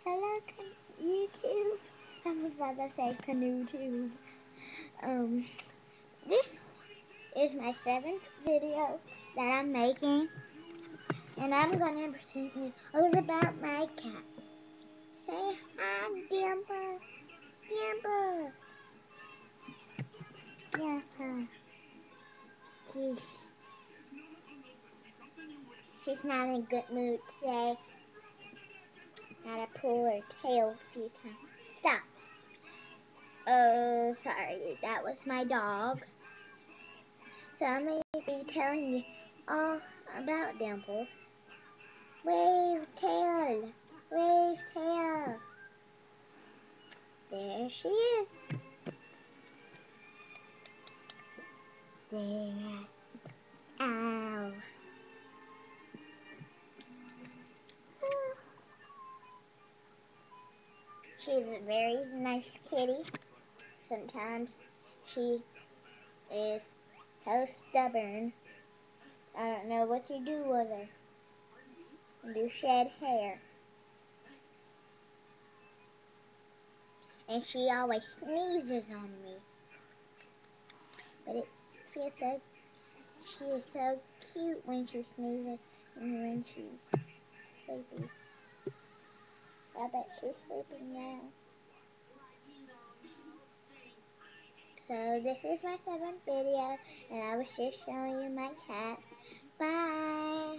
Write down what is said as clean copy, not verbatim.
Hello, YouTube. I was about to say CanoeTube. This is my 7th video that I'm making, and I'm gonna present you all about my cat. Say hi, Dimple. Dimple. Dimple. She's she's not in a good mood today. Gotta pull her tail a few times. Stop. Oh, sorry. That was my dog. So I'm going to be telling you all about Dimples. Wave tail. Wave tail. There she is. There. Ow. She's a very nice kitty. Sometimes she is so stubborn. I don't know what to do with her. You shed hair. And she always sneezes on me. But it feels so, she is so cute when she sneezes and when she's sleepy. I bet she's sleeping now. So this is my 7th video, and I was just showing you my cat. Bye!